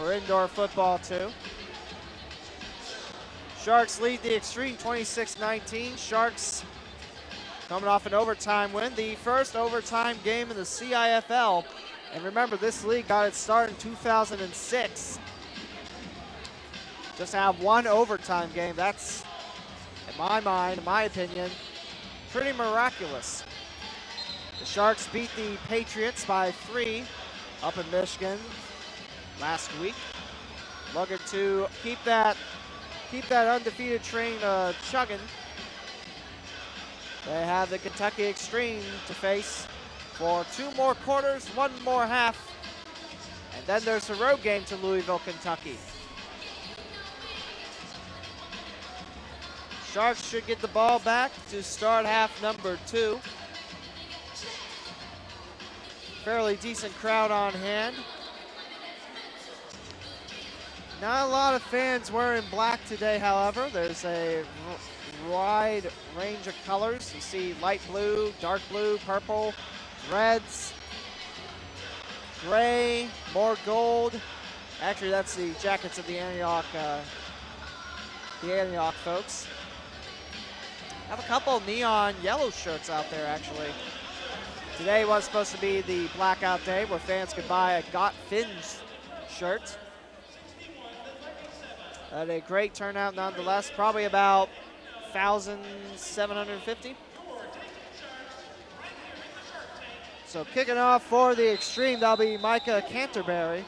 for indoor football too. Sharks lead the Xtreme 26-19. Sharks coming off an overtime win, the first overtime game in the CIFL. And remember, this league got its start in 2006. Just to have one overtime game, that's, in my mind, in my opinion, pretty miraculous. The Sharks beat the Patriots by 3 up in Michigan last week. Looking to keep that undefeated train chugging. They have the Kentucky Xtreme to face for 2 more quarters, 1 more half, and then there's a road game to Louisville, Kentucky. Sharks should get the ball back to start half number 2. Fairly decent crowd on hand. Not a lot of fans wearing black today, however. There's a wide range of colors. You see light blue, dark blue, purple, reds, gray, more gold. Actually, that's the jackets of the Antioch folks. Have a couple neon yellow shirts out there, actually. Today was supposed to be the blackout day where fans could buy a Got Fins shirt. Had a great turnout nonetheless, probably about 1,750. So kicking off for the Xtreme, that'll be Micah Canterbury.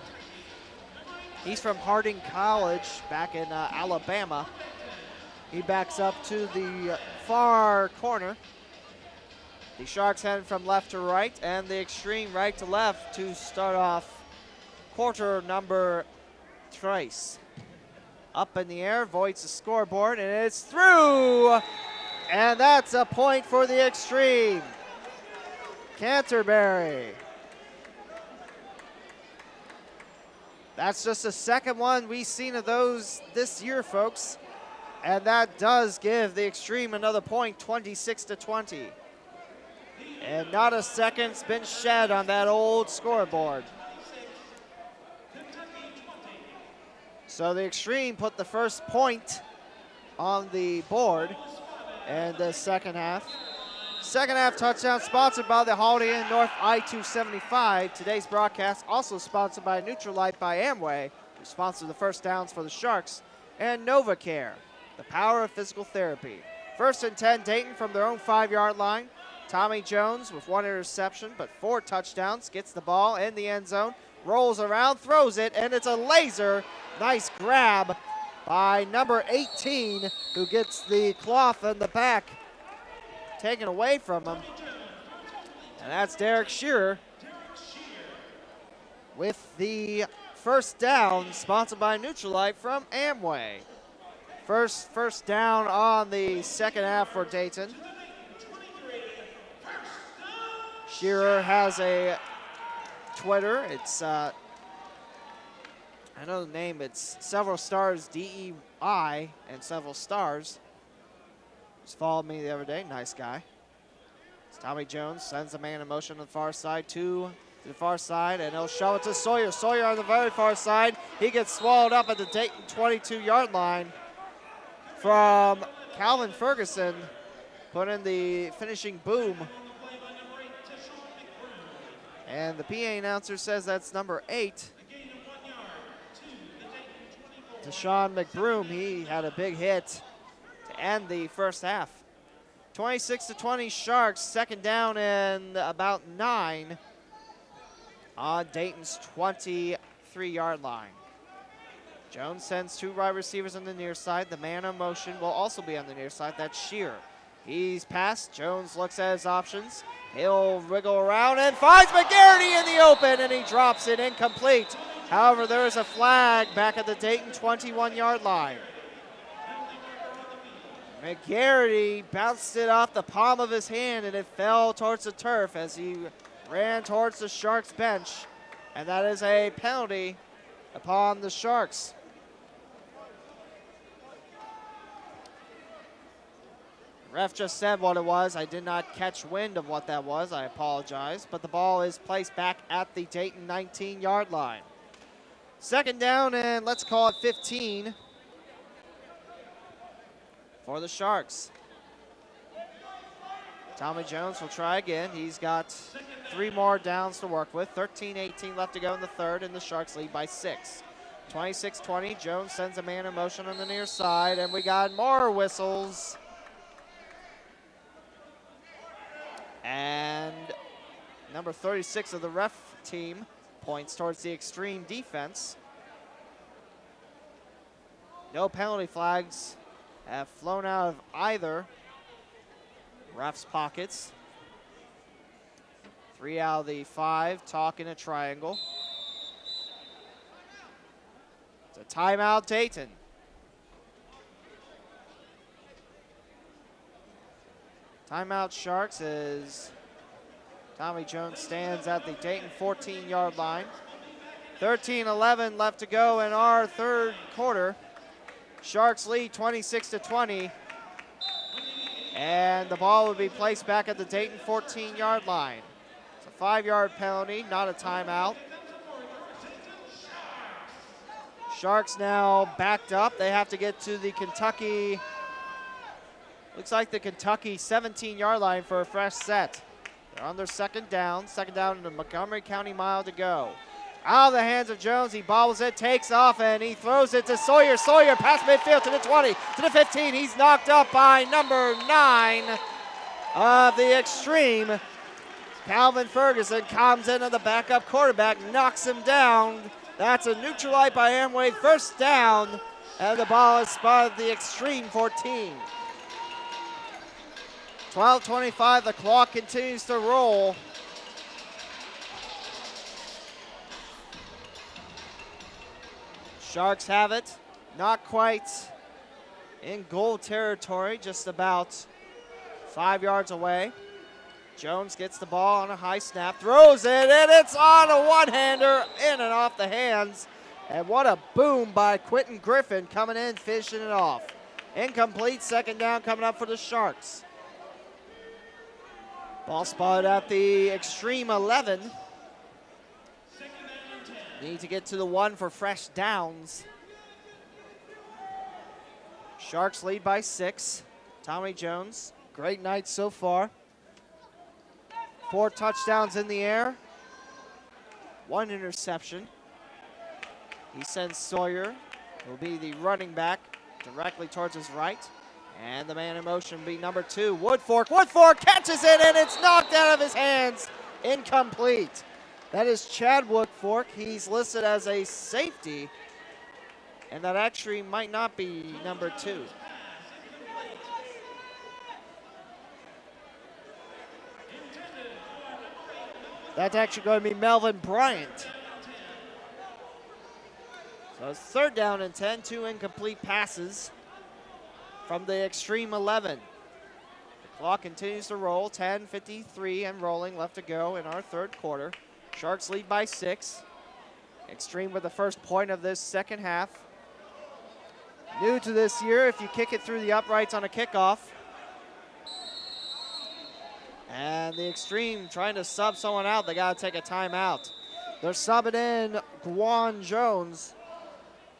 He's from Harding College back in Alabama. He backs up to the far corner. The Sharks heading from left to right, and the Xtreme right to left to start off quarter number 3. Up in the air, voids the scoreboard, and it's through! And that's a point for the Xtreme. Canterbury. That's just the second one we've seen of those this year, folks. And that does give the Xtreme another point, 26-20. And not a second's been shed on that old scoreboard. So the Xtreme put the first point on the board in the second half. Second half touchdown sponsored by the Holiday Inn North I-275. Today's broadcast also sponsored by Nutrilite by Amway, who sponsored the first downs for the Sharks, and NovaCare, the power of physical therapy. 1st and 10, Dayton from their own 5-yard line. Tommy Jones with 1 interception, but 4 touchdowns, gets the ball in the end zone, rolls around, throws it, and it's a laser. Nice grab by number 18, who gets the cloth in the back taken away from him. And that's Derek Shearer with the first down, sponsored by Nutrilite from Amway. First down on the second half for Dayton. Shearer has a Twitter. It's I know the name. It's Several Stars DEI and Several Stars. Just followed me the other day. Nice guy. It's Tommy Jones sends a man in motion on the far side, 2 to the far side, and he'll shove it to Sawyer. Sawyer on the very far side. He gets swallowed up at the Dayton 22-yard line from Calvin Ferguson. Put in the finishing boom. And the PA announcer says that's number 8. Deshaun McBroom, he had a big hit to end the first half. 26-20 Sharks, second down and about 9 on Dayton's 23-yard line. Jones sends 2 wide receivers on the near side. The man on motion will also be on the near side. That's Shearer. He's passed. Jones looks at his options. He'll wriggle around and finds McGarity in the open, and he drops it incomplete. However, there is a flag back at the Dayton 21-yard line. McGarity bounced it off the palm of his hand, and it fell towards the turf as he ran towards the Sharks bench. And that is a penalty upon the Sharks. The ref just said what it was. I did not catch wind of what that was. I apologize. But the ball is placed back at the Dayton 19-yard line. Second down, and let's call it 15 for the Sharks. Tommy Jones will try again. He's got 3 more downs to work with. 13-18 left to go in the third, and the Sharks lead by 6. 26-20, Jones sends a man in motion on the near side, and we got more whistles. And number 36 of the ref team points towards the Xtreme defense. No penalty flags have flown out of either ref's pockets. 3 out of the 5 talk in a triangle. It's a timeout, Dayton. Timeout, Sharks, as Tommy Jones stands at the Dayton 14-yard line. 13-11 left to go in our third quarter. Sharks lead 26-20. And the ball will be placed back at the Dayton 14-yard line. It's a 5-yard penalty, not a timeout. Sharks now backed up. They have to get to the Kentucky, looks like the Kentucky 17-yard line for a fresh set. They're on their second down in the Montgomery County mile to go. Out of the hands of Jones, he bobbles it, takes off, and he throws it to Sawyer. Sawyer past midfield to the 20, to the 15. He's knocked up by number 9 of the Xtreme. Calvin Ferguson comes in, and the backup quarterback knocks him down. That's a neutralized by Amway, first down, and the ball is spotted at the Xtreme 14. 12:25, the clock continues to roll. Sharks have it, not quite in goal territory, just about 5 yards away. Jones gets the ball on a high snap, throws it, and it's on a one-hander, in and off the hands. And what a boom by Quentin Griffin coming in, finishing it off. Incomplete, second down coming up for the Sharks. Ball spotted at the Xtreme 11. Need to get to the 1 for fresh downs. Sharks lead by 6. Tommy Jones, great night so far. 4 touchdowns in the air, 1 interception. He sends Sawyer, who will be the running back, directly towards his right. And the man in motion will be number 2, Woodfork. Woodfork catches it, and it's knocked out of his hands. Incomplete. That is Chad Woodfork. He's listed as a safety, and that actually might not be number 2. That's actually going to be Melvin Bryant. So it's third down and 10, 2 incomplete passes from the Xtreme 11. The clock continues to roll, 10:53 and rolling left to go in our third quarter. Sharks lead by 6. Xtreme with the first point of this second half. New to this year, if you kick it through the uprights on a kickoff. And the Xtreme trying to sub someone out. They got to take a timeout. They're subbing in Guan Jones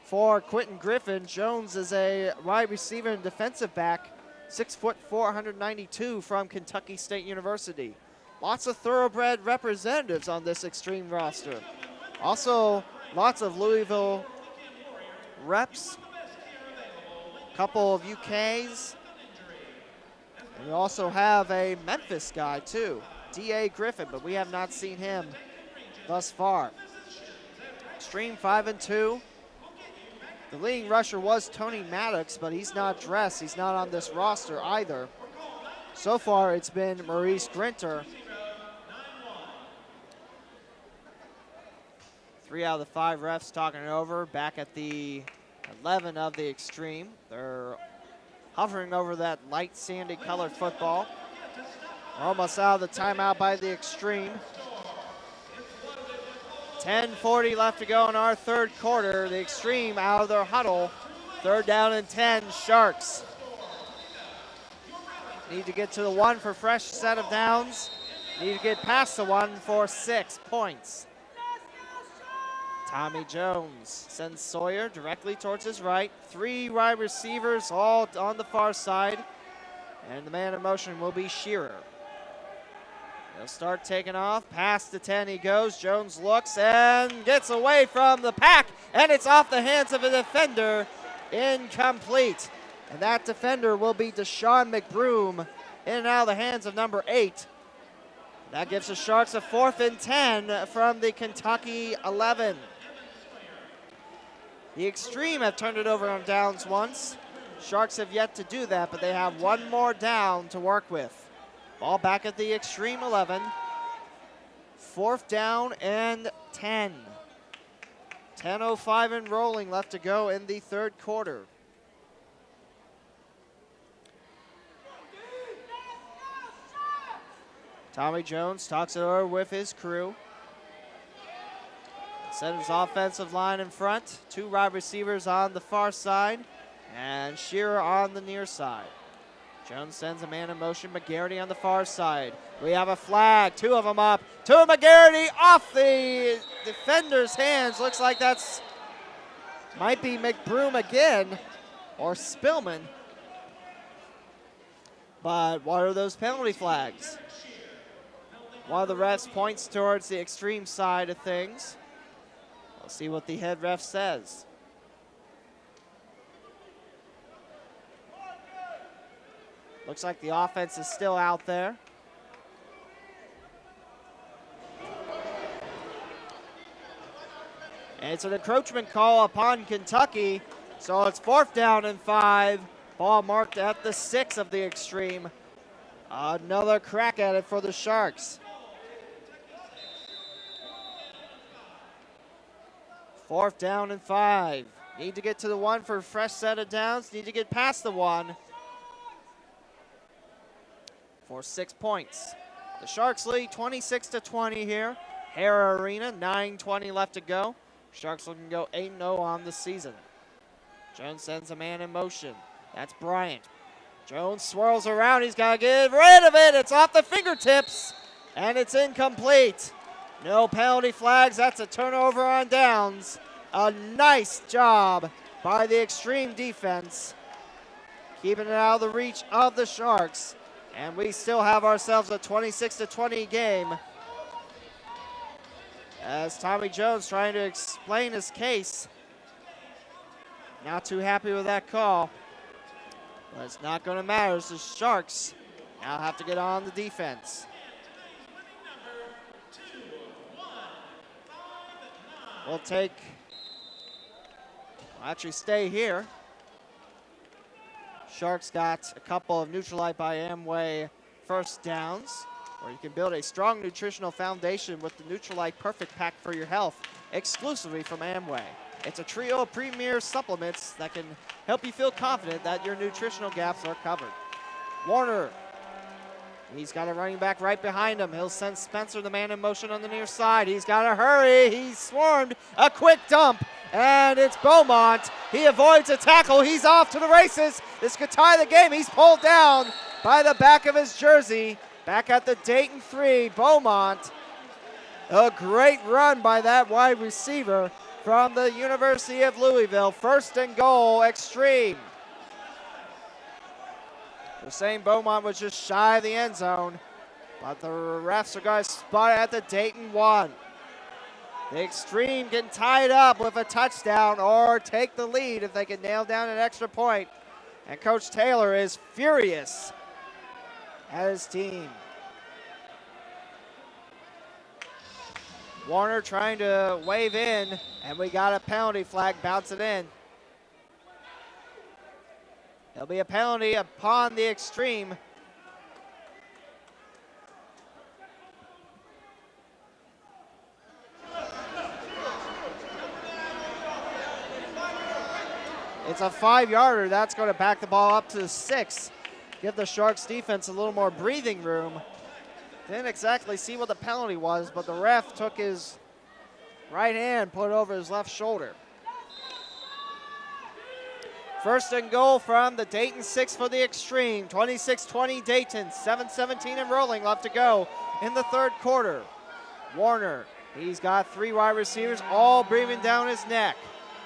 for Quentin Griffin. Jones is a wide receiver and defensive back, 6'4", 192 from Kentucky State University. Lots of thoroughbred representatives on this Xtreme roster. Also, lots of Louisville reps, couple of UKs. And we also have a Memphis guy too, D.A. Griffin, but we have not seen him thus far. Xtreme 5-2. The leading rusher was Tony Maddox, but he's not dressed. He's not on this roster either. So far, it's been Maurice Grinter. 3 out of the 5 refs talking it over. Back at the 11 of the Xtreme. They're hovering over that light sandy colored football. We're almost out of the timeout by the Xtreme. 10:40 left to go in our third quarter. The Xtreme out of their huddle. Third down and 10, Sharks. Need to get to the 1 for fresh set of downs. Need to get past the 1 for 6 points. Tommy Jones sends Sawyer directly towards his right. 3 wide receivers all on the far side. And the man in motion will be Shearer. He'll start taking off. Past the 10 he goes. Jones looks and gets away from the pack. And it's off the hands of a defender. Incomplete. And that defender will be Deshaun McBroom, in and out of the hands of number 8. That gives the Sharks a 4th and 10 from the Kentucky 11. The Xtreme have turned it over on downs once. Sharks have yet to do that, but they have one more down to work with. Ball back at the Xtreme 11. 4th down and 10. 10:05 and rolling left to go in the 3rd quarter. Tommy Jones talks it over with his crew. Set his offensive line in front. 2 wide receivers on the far side and Shearer on the near side. Jones sends a man in motion. McGarity on the far side. We have a flag. 2 of them up. To McGarity off the defender's hands. Looks like that's might be McBroom again or Spillman. But what are those penalty flags? One of the refs points towards the Xtreme side of things. We'll see what the head ref says. Looks like the offense is still out there. And it's an encroachment call upon Kentucky. So it's 4th down and 5. Ball marked at the 6 of the Xtreme. Another crack at it for the Sharks. 4th down and 5. Need to get to the 1 for a fresh set of downs. Need to get past the 1 for 6 points. The Sharks lead 26-20 here. Hara Arena, 9:20 left to go. Sharks looking to go 8-0 on the season. Jones sends a man in motion. That's Bryant. Jones swirls around. He's got to get rid of it. It's off the fingertips, and it's incomplete. No penalty flags. That's a turnover on downs. A nice job by the Xtreme defense, keeping it out of the reach of the Sharks. And we still have ourselves a 26-20 game, as Tommy Jones trying to explain his case. Not too happy with that call, but it's not going to matter. The Sharks now have to get on the defense. We'll actually stay here. Sharks got a couple of Neutralite by Amway first downs, where you can build a strong nutritional foundation with the Neutralite Perfect Pack for your health, exclusively from Amway. It's a trio of premier supplements that can help you feel confident that your nutritional gaps are covered. Warner, he's got a running back right behind him. He'll send Spencer, the man in motion, on the near side. He's got to hurry. He's swarmed. A quick dump, and it's Beaumont. He avoids a tackle. He's off to the races. This could tie the game. He's pulled down by the back of his jersey. Back at the Dayton 3, Beaumont. A great run by that wide receiver from the University of Louisville. 1st and goal, Xtreme. The same Beaumont was just shy of the end zone, but the refs are going to spot it at the Dayton 1. The Xtreme can tie it up with a touchdown or take the lead if they can nail down an extra point. And Coach Taylor is furious at his team. Warner trying to wave in, and we got a penalty flag, bounce it in. There'll be a penalty upon the Xtreme. It's a 5-yarder. That's going to back the ball up to the 6. Give the Sharks defense a little more breathing room. Didn't exactly see what the penalty was, but the ref took his right hand, put it over his left shoulder. 1st and goal from the Dayton 6 for the Xtreme. 26-20 Dayton, 7:17 and rolling left to go in the 3rd quarter. Warner He's got 3 wide receivers all breathing down his neck.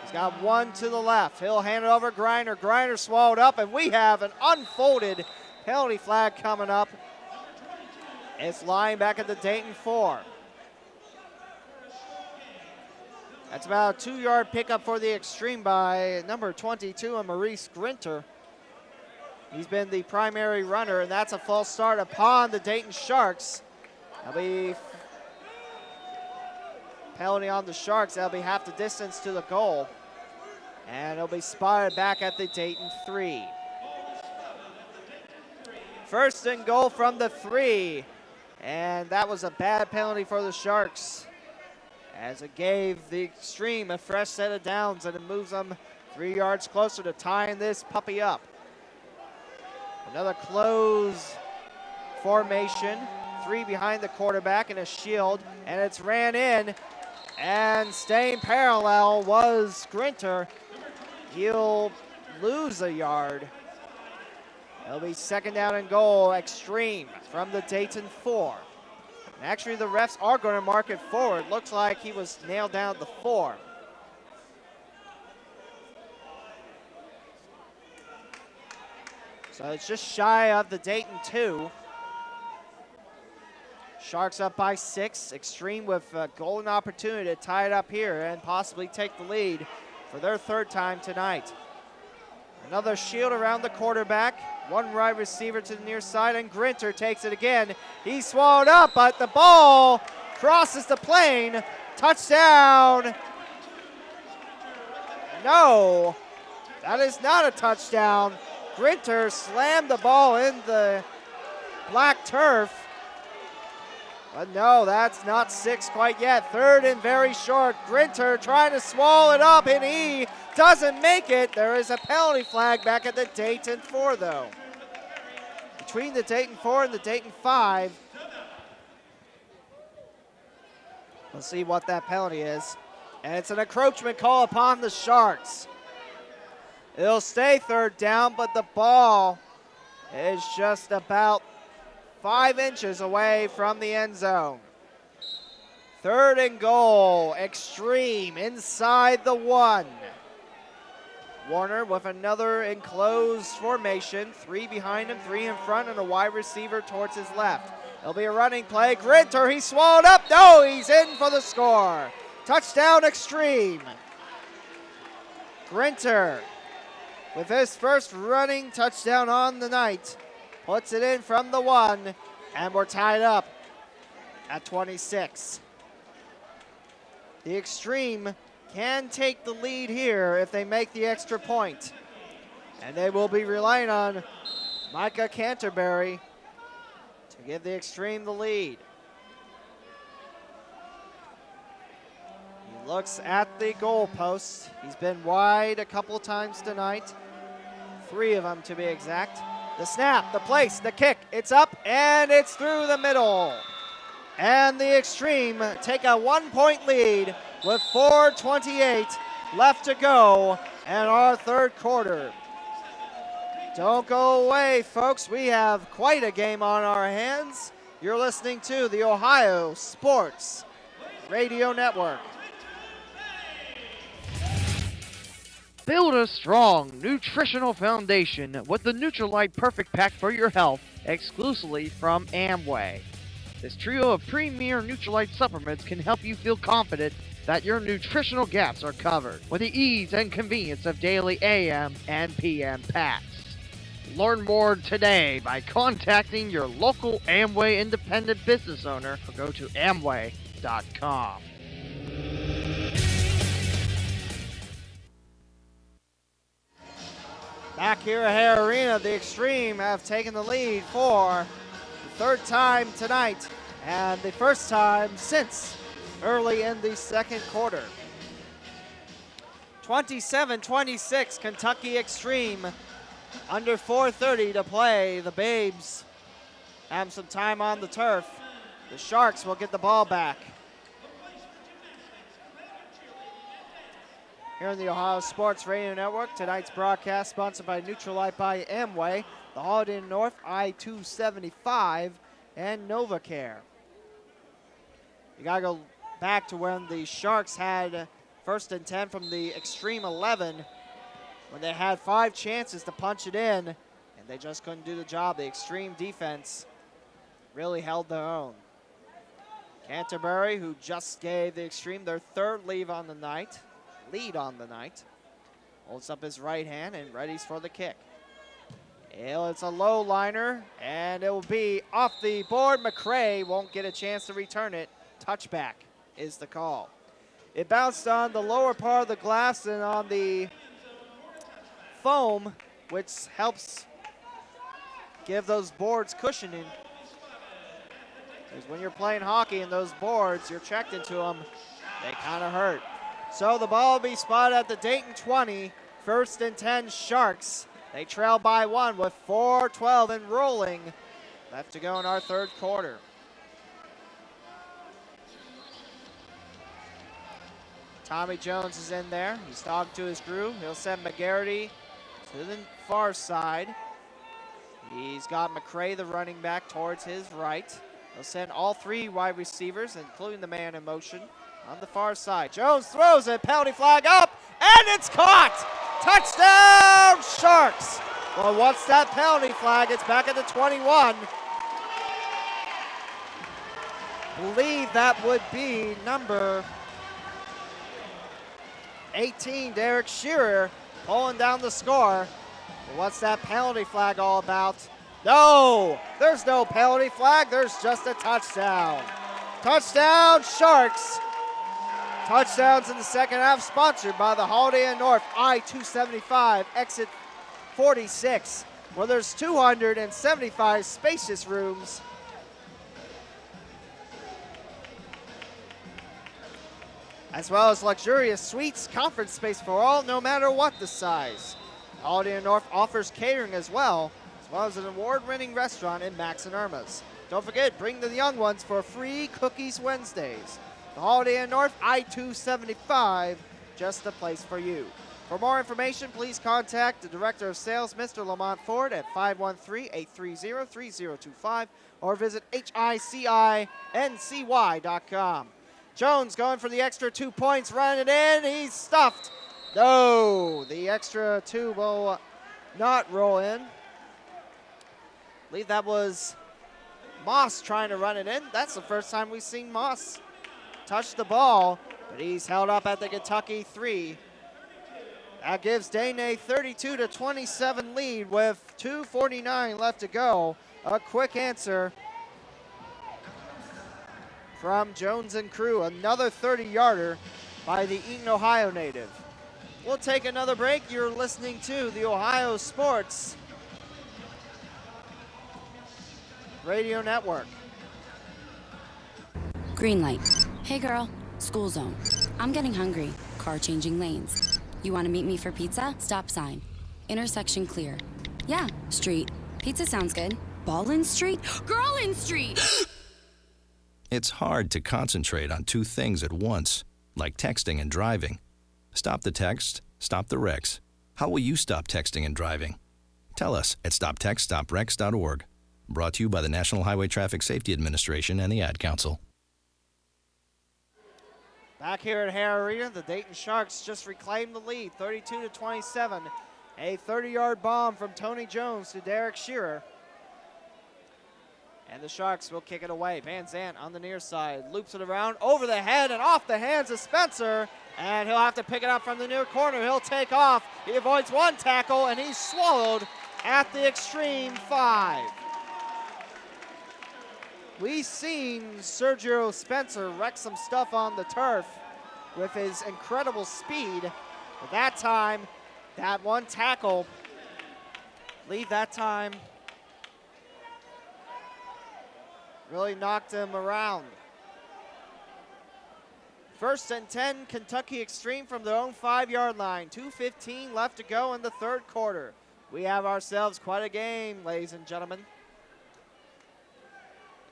He's got 1 to the left. He'll hand it over to Griner. Griner swallowed up, and we have an unfolded penalty flag coming up. It's lying back at the Dayton 4. That's about a 2-yard pickup for the Xtreme by number 22, Maurice Grinter. He's been the primary runner, and that's a false start upon the Dayton Sharks. That'll be penalty on the Sharks. That'll be half the distance to the goal. And it'll be spotted back at the Dayton 3. First and goal from the 3. And that was a bad penalty for the Sharks, as it gave the Xtreme a fresh set of downs, and it moves them 3 yards closer to tying this puppy up. Another close formation. 3 behind the quarterback and a shield, and it's ran in, and staying parallel was Grinter. He'll lose a yard. It'll be second down and goal, Xtreme from the Dayton 4. And actually, the refs are going to mark it forward. Looks like he was nailed down at the 4. So it's just shy of the Dayton 2. Sharks up by 6. Xtreme with a golden opportunity to tie it up here and possibly take the lead for their 3rd time tonight. Another shield around the quarterback. 1 wide receiver to the near side, and Grinter takes it again. He's swallowed up, but the ball crosses the plane. Touchdown. No, that is not a touchdown. Grinter slammed the ball in the black turf. But no, that's not 6 quite yet. 3rd and very short. Grinter trying to swallow it up, and he doesn't make it. There is a penalty flag back at the Dayton 4, though. Between the Dayton 4 and the Dayton 5. We'll see what that penalty is. And it's an encroachment call upon the Sharks. It'll stay 3rd down, but the ball is just about 5 inches away from the end zone. 3rd and goal, Xtreme inside the 1. Warner with another enclosed formation. 3 behind him, 3 in front, and a wide receiver towards his left. It'll be a running play. Grinter, he swallowed up. No, he's in for the score. Touchdown, Xtreme. Grinter with his first running touchdown on the night. Puts it in from the 1, and we're tied up at 26. The Xtreme can take the lead here if they make the extra point. And they will be relying on Micah Canterbury to give the Xtreme the lead. He looks at the goalpost. He's been wide a couple times tonight. 3 of them to be exact. The snap, the place, the kick, it's up, and it's through the middle. And the Xtreme take a 1-point lead with 4:28 left to go in our 3rd quarter. Don't go away, folks. We have quite a game on our hands. You're listening to the Ohio Sports Radio Network. Build a strong nutritional foundation with the Nutrilite Perfect Pack for your health, exclusively from Amway. This trio of premier Nutrilite supplements can help you feel confident that your nutritional gaps are covered with the ease and convenience of daily AM and PM packs. Learn more today by contacting your local Amway independent business owner or go to Amway.com. Back here at Hare Arena, the Xtreme have taken the lead for the 3rd time tonight and the 1st time since early in the 2nd quarter. 27-26, Kentucky Xtreme. Under 4:30 to play. The Babes have some time on the turf. The Sharks will get the ball back. Here on the Ohio Sports Radio Network, tonight's broadcast sponsored by Nutrilite by Amway, the Holiday Inn North, I-275, and NovaCare. You gotta go back to when the Sharks had 1st and 10 from the Xtreme 11, when they had 5 chances to punch it in, and they just couldn't do the job. The Xtreme defense really held their own. Canterbury, who just gave the Xtreme their 3rd lead on the night, holds up his right hand and readies for the kick. It's a low liner, and it will be off the board. McCray won't get a chance to return it. Touchback is the call. It bounced on the lower part of the glass and on the foam, which helps give those boards cushioning. Because when you're playing hockey and those boards, you're checked into them, they kind of hurt. So the ball will be spotted at the Dayton 20, 1st and 10 Sharks. They trail by 1 with 4:12 and rolling left to go in our 3rd quarter. Tommy Jones is in there. He's talking to his crew. He'll send McGarity to the far side. He's got McCray, the running back, towards his right. He'll send all 3 wide receivers, including the man in motion, on the far side. Jones throws it, penalty flag up, and it's caught! Touchdown, Sharks! Well, once that penalty flag, it's back at the 21. Believe that would be number 18, Derek Shearer, pulling down the score. But what's that penalty flag all about? No, there's no penalty flag. There's just a touchdown. Touchdown, Sharks. Touchdowns in the second half sponsored by the Holiday Inn North I-275 exit 46, where there's 275 spacious rooms. As well as luxurious suites, conference space for all, no matter what the size. Holiday Inn North offers catering as well as an award-winning restaurant in Max and Irma's. Don't forget, bring the young ones for free Cookies Wednesdays. The Holiday Inn North I-275, just the place for you. For more information, please contact the Director of Sales, Mr. Lamont Ford, at 513-830-3025 or visit HICINCY.com. Jones going for the extra 2 points, running it in. He's stuffed. No, the extra 2 will not roll in. I believe that was Moss trying to run it in. That's the first time we've seen Moss touch the ball, but he's held up at the Kentucky 3. That gives Dayton a 32-27 lead with 2:49 left to go. A quick answer from Jones and crew. Another 30-yarder by the Eaton, Ohio native. We'll take another break. You're listening to the Ohio Sports Radio Network. Green light. Hey girl, school zone. I'm getting hungry. Car changing lanes. You want to meet me for pizza? Stop sign. Intersection clear. Yeah, street. Pizza sounds good. Ballin Street? Girlin Street! It's hard to concentrate on 2 things at once, like texting and driving. Stop the text, stop the wrecks. How will you stop texting and driving? Tell us at stoptextstopwrecks.org. Brought to you by the National Highway Traffic Safety Administration and the Ad Council. Back here at Hare Arena, the Dayton Sharks just reclaimed the lead, 32-27. A 30-yard bomb from Tony Jones to Derek Shearer. And the Sharks will kick it away. Van Zandt on the near side, loops it around, over the head and off the hands of Spencer. And he'll have to pick it up from the near corner. He'll take off. He avoids 1 tackle, and he's swallowed at the Xtreme 5. We've seen Sergio Spencer wreck some stuff on the turf with his incredible speed. But that time, that 1 tackle, lead that time, really knocked him around. 1st and 10, Kentucky Xtreme from their own 5-yard line. 2:15 left to go in the 3rd quarter. We have ourselves quite a game, ladies and gentlemen.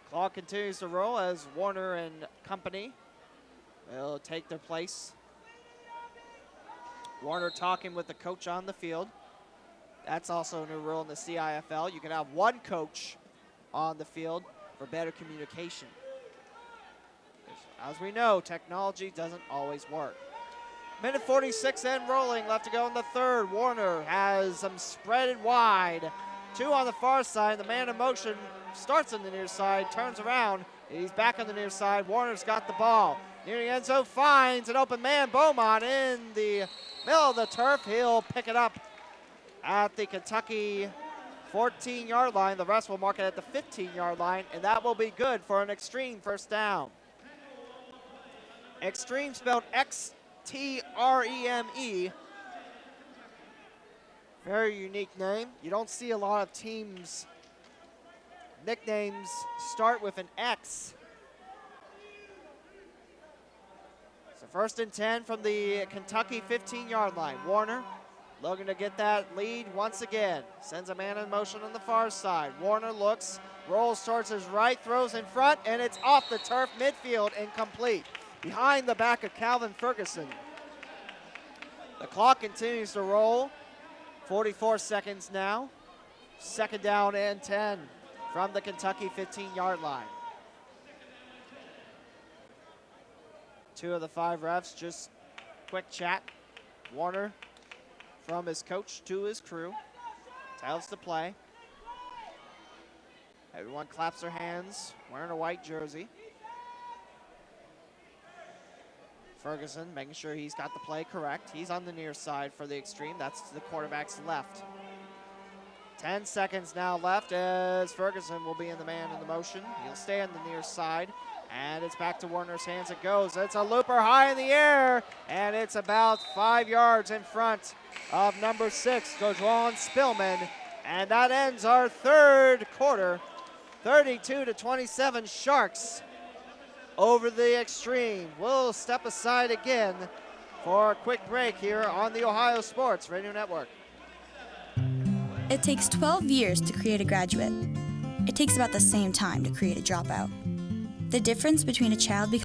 The clock continues to roll as Warner and company will take their place. Warner talking with the coach on the field. That's also a new rule in the CIFL. You can have 1 coach on the field for better communication. There's As we know, technology doesn't always work. Minute 46 and rolling, left to go in the third. Warner has them spread it wide. 2 on the far side. The man in motion starts on the near side, turns around. He's back on the near side. Warner's got the ball. Near the end zone, finds an open man. Beaumont in the middle of the turf. He'll pick it up at the Kentucky 14-yard line. The rest will mark it at the 15-yard line, and that will be good for an Xtreme first down. Xtreme spelled Xtreme. Very unique name. You don't see a lot of teams' nicknames start with an X. So first and 10 from the Kentucky 15-yard line. Warner looking to get that lead once again. Sends a man in motion on the far side. Warner looks, rolls towards his right, throws in front, and it's off the turf midfield, incomplete. Behind the back of Calvin Ferguson. The clock continues to roll. 44 seconds now. Second down and 10 from the Kentucky 15-yard line. 2 of the 5 refs, just quick chat. Warner from his coach to his crew. Tells the play. Everyone claps their hands, wearing a white jersey. Ferguson making sure he's got the play correct. He's on the near side for the Xtreme. That's to the quarterback's left. 10 seconds now left as Ferguson will be in the man in the motion. He'll stay on the near side. And it's back to Warner's hands it goes. It's a looper high in the air. And it's about 5 yards in front of number 6, Gojuan Spillman. And that ends our third quarter. 32-27 Sharks over the Xtreme. We'll step aside again for a quick break here on the Ohio Sports Radio Network. It takes 12 years to create a graduate. It takes about the same time to create a dropout. The difference between a child becoming